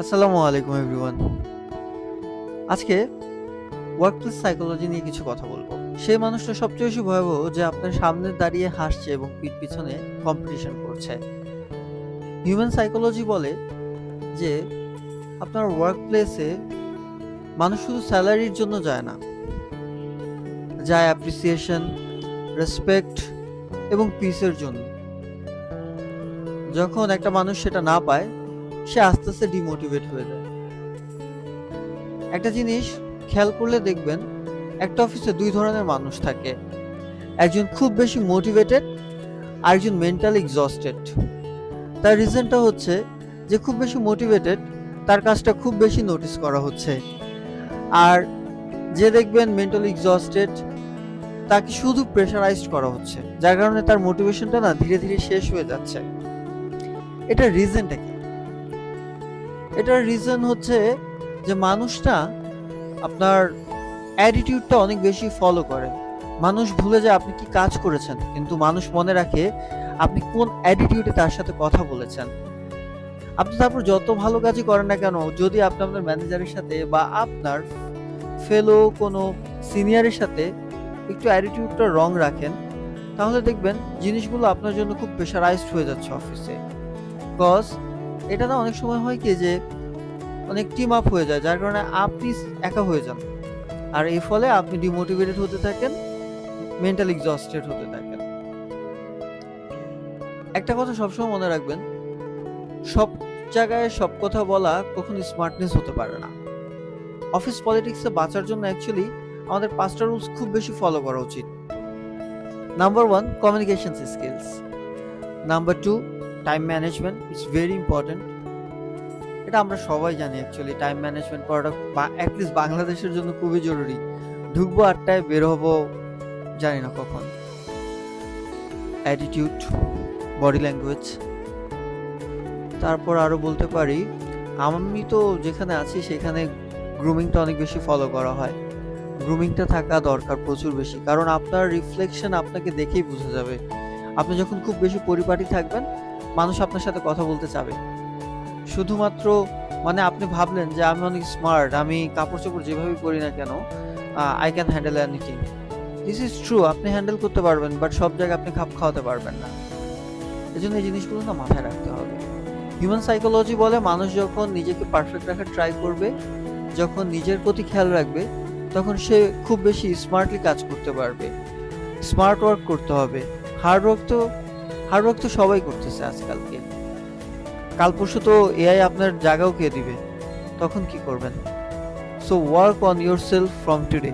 আসসালামু আলাইকুম এভরিওয়ান। আজকে ওয়ার্কপ্লেস সাইকোলজি নিয়ে কিছু কথা বলবো। সেই মানুষটা সবচেয়ে বেশি ভয়াবহ যে আপনার সামনে দাঁড়িয়ে হাসছে এবং পিছনে কম্পিটিশন করছে। হিউম্যান সাইকোলজি বলে যে আপনার ওয়ার্কপ্লেসে মানুষ শুধু স্যালারির জন্য যায় না, যায় অ্যাপ্রিসিয়েশন, রেসপেক্ট এবং পিসের জন্য। যখন একটা মানুষ সেটা না পায়, সে আস্তে আস্তে ডিমোটিভেট হয়ে যায়। একটা জিনিস খেয়াল করলে দেখবেন, একটা অফিসে দুই ধরনের মানুষ থাকে। একজন খুব বেশি মোটিভেটেড, আর একজন মেন্টালি এক্সস্টেড। তার রিজনটা হচ্ছে যে খুব বেশি মোটিভেটেড, তার কাজটা খুব বেশি নোটিস করা হচ্ছে। আর যে দেখবেন মেন্টালি এক্সস্টেড, তাকে শুধু প্রেশারাইজড করা হচ্ছে, যার কারণে তার মোটিভেশনটা না ধীরে ধীরে শেষ হয়ে যাচ্ছে। এটার রিজনটা কি? এটার রিজন হচ্ছে যে মানুষটা আপনার অ্যাটিটিউডটা অনেক বেশি ফলো করে। মানুষ ভুলে যায় আপনি কি কাজ করেছেন, কিন্তু মানুষ মনে রাখে আপনি কোন অ্যাটিটিউডে তার সাথে কথা বলেছেন। আপনি তারপর যত ভালো কাজই করেন না কেন, যদি আপনি আপনার ম্যানেজারের সাথে বা আপনার ফেলো কোনো সিনিয়রের সাথে একটু অ্যাটিটিউডটা রং রাখেন, তাহলে দেখবেন জিনিসগুলো আপনার জন্য খুব প্রেশারাইজড হয়ে যাচ্ছে অফিসে। বিকজ এটা না অনেক সময় হয় কি যে অনেক টিম আপ হয়ে যায়, যার কারণে আপনি একা হয়ে যান। আর এর ফলে আপনি ডিমোটিভেটেড হতে থাকেন, মেন্টাল এক্সস্টেড হতে থাকেন। একটা কথা সবসময় মনে রাখবেন, সব জায়গায় সব কথা বলা কখনো স্মার্টনেস হতে পারে না। অফিস পলিটিক্সে বাঁচার জন্য অ্যাকচুয়ালি আমাদের 5টা রুলস খুব বেশি ফলো করা উচিত। Number 1, communication skills. Number 2, time management is very important. এটা আমরা সবাই জানি অ্যাকচুয়ালি টাইম ম্যানেজমেন্ট করাটা অ্যাটলিস্ট বাংলাদেশের জন্য খুবই জরুরি। ঢুকবো 8টায়, বের হবো জানি না কখন। Attitude, body language. তারপর আরো বলতে পারি, আমি তো যেখানে আছি সেখানে গ্রুমিংটা অনেক বেশি ফলো করা হয়। গ্রুমিংটা থাকা দরকার প্রচুর বেশি, কারণ আপনার রিফ্লেকশন আপনাকে দেখেই বোঝা যাবে। আপনি যখন খুব বেশি পরিপাটি থাকবেন, মানুষ আপনার সাথে কথা বলতে চাবে। শুধুমাত্র মানে আপনি ভাবলেন যে আমি অনেক স্মার্ট, আমি কাপড় চোপড় যেভাবেই পরি না কেন, I can handle anything. This is true, আপনি হ্যান্ডেল করতে পারবেন, বাট সব জায়গায় আপনি খাপ খাওয়াতে পারবেন না। এজন্য এই জিনিসগুলো না মাথায় রাখতে হবে। হিউম্যান সাইকোলজি বলে মানুষ যখন নিজেকে পারফেক্ট রাখার ট্রাই করবে, যখন নিজের প্রতি খেয়াল রাখবে, তখন সে খুব বেশি স্মার্টলি কাজ করতে পারবে। স্মার্ট ওয়ার্ক করতে হবে। হার্ড ওয়ার্ক তো সবাই করতেছে আজকালকে। কাল পরশু তো এআই আপনার জায়গাও কে দিবে, তখন কি করবেন? So work on yourself from today.